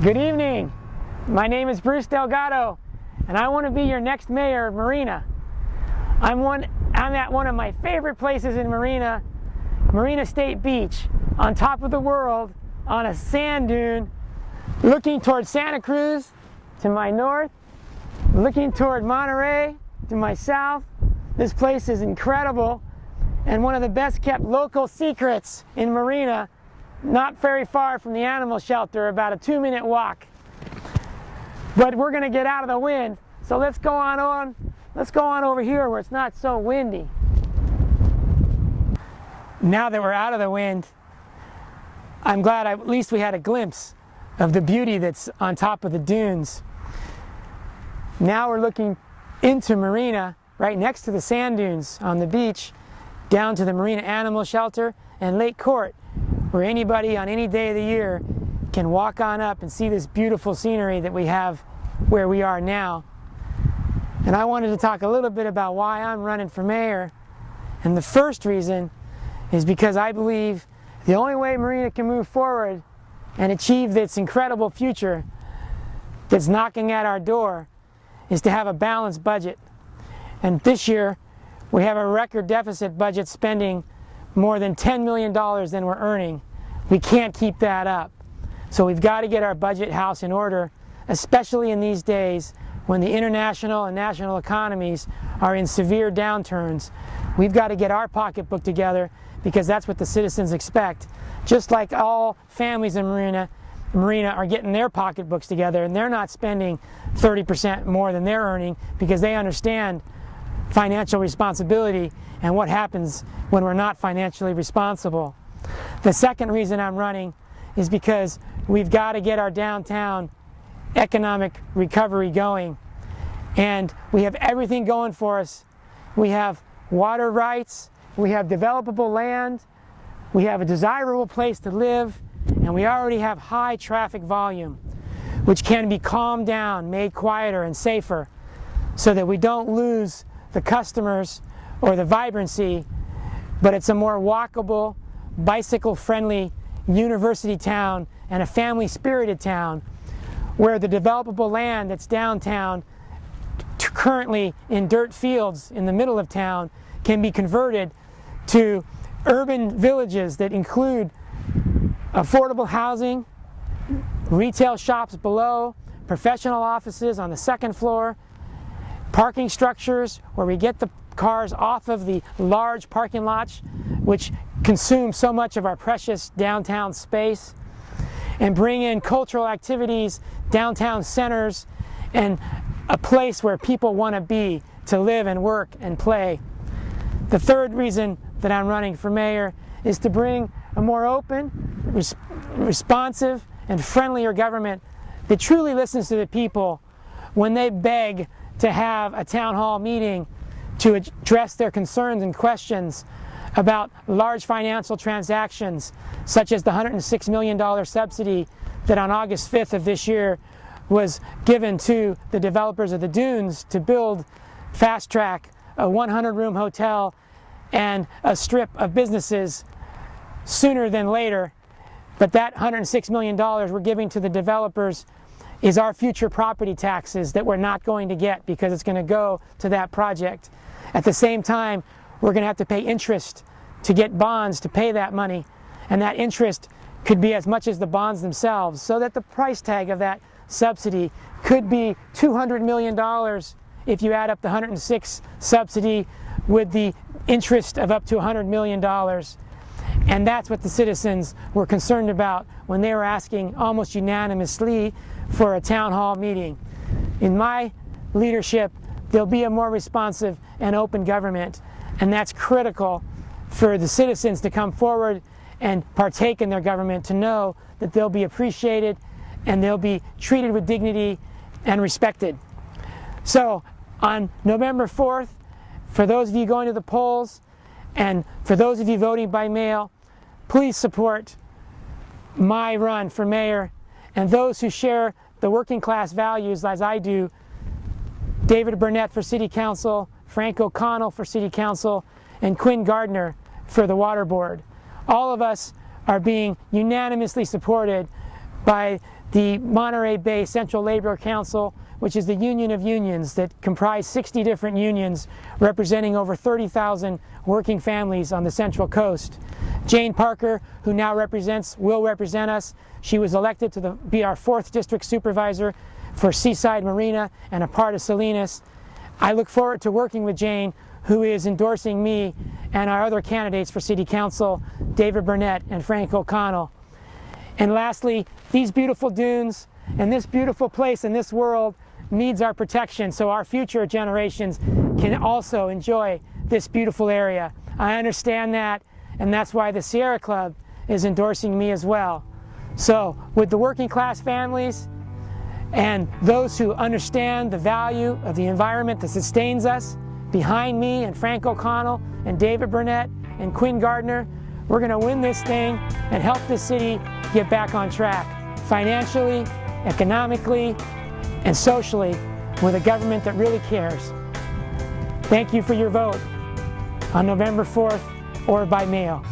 Good evening. My name is Bruce Delgado, and I want to be your next mayor of Marina. I'm at one of my favorite places in Marina, Marina State Beach, on top of the world, on a sand dune, looking toward Santa Cruz to my north, looking toward Monterey to my south. This place is incredible and one of the best kept local secrets in Marina, not very far from the animal shelter, about a 2-minute walk. But we're going to get out of the wind, so let's go on over here where it's not so windy. Now that we're out of the wind, I'm glad at least we had a glimpse of the beauty that's on top of the dunes. Now we're looking into Marina, right next to the sand dunes on the beach, down to the Marina Animal Shelter and Lake Court, where anybody on any day of the year can walk on up and see this beautiful scenery that we have where we are now. And I wanted to talk a little bit about why I'm running for mayor. And the first reason is because I believe the only way Marina can move forward and achieve this incredible future that's knocking at our door is to have a balanced budget. And this year we have a record deficit budget, spending more than $10 million than we're earning. We can't keep that up. So we've got to get our budget house in order, especially in these days when the international and national economies are in severe downturns. We've got to get our pocketbook together, because that's what the citizens expect. Just like all families in Marina are getting their pocketbooks together, and they're not spending 30% more than they're earning, because they understand financial responsibility and what happens when we're not financially responsible. The second reason I'm running is because we've got to get our downtown economic recovery going. And we have everything going for us. We have water rights, we have developable land, we have a desirable place to live, and we already have high traffic volume, which can be calmed down, made quieter and safer, so that we don't lose the customers or the vibrancy, but it's a more walkable, bicycle-friendly university town and a family-spirited town, where the developable land that's downtown, currently in dirt fields in the middle of town, can be converted to urban villages that include affordable housing, retail shops below, professional offices on the second floor, parking structures where we get the cars off of the large parking lots which consume so much of our precious downtown space, and bring in cultural activities, downtown centers, and a place where people want to be, to live and work and play. The third reason that I'm running for mayor is to bring a more open, responsive, and friendlier government that truly listens to the people when they beg to have a town hall meeting to address their concerns and questions about large financial transactions, such as the $106 million subsidy that on August 5th of this year was given to the developers of the dunes to build Fast Track, a 100-room hotel, and a strip of businesses sooner than later. But that $106 million we're giving to the developers is our future property taxes that we're not going to get, because it's going to go to that project. At the same time, we're going to have to pay interest to get bonds to pay that money, and that interest could be as much as the bonds themselves, so that the price tag of that subsidy could be $200 million if you add up the 106 subsidy with the interest of up to $100 million. And that's what the citizens were concerned about when they were asking almost unanimously for a town hall meeting. In my leadership, there'll be a more responsive and open government, and that's critical for the citizens to come forward and partake in their government, to know that they'll be appreciated and they'll be treated with dignity and respected. So on November 4th, for those of you going to the polls, and for those of you voting by mail, please support my run for mayor, and those who share the working class values as I do: David Burnett for City Council, Frank O'Connell for City Council, and Quinn Gardner for the Water Board. All of us are being unanimously supported by the Monterey Bay Central Labor Council, which is the union of unions that comprise 60 different unions representing over 30,000 working families on the Central Coast. Jane Parker, who now will represent us. She was elected to be our 4th district supervisor for Seaside Marina and a part of Salinas. I look forward to working with Jane, who is endorsing me and our other candidates for City Council, David Burnett and Frank O'Connell. And lastly, these beautiful dunes and this beautiful place in this world needs our protection so our future generations can also enjoy this beautiful area. I understand that, and that's why the Sierra Club is endorsing me as well. So with the working class families and those who understand the value of the environment that sustains us, behind me and Frank O'Connell and David Burnett and Quinn Gardner, we're going to win this thing and help this city get back on track, financially, economically, and socially, with a government that really cares. Thank you for your vote on November 4th or by mail.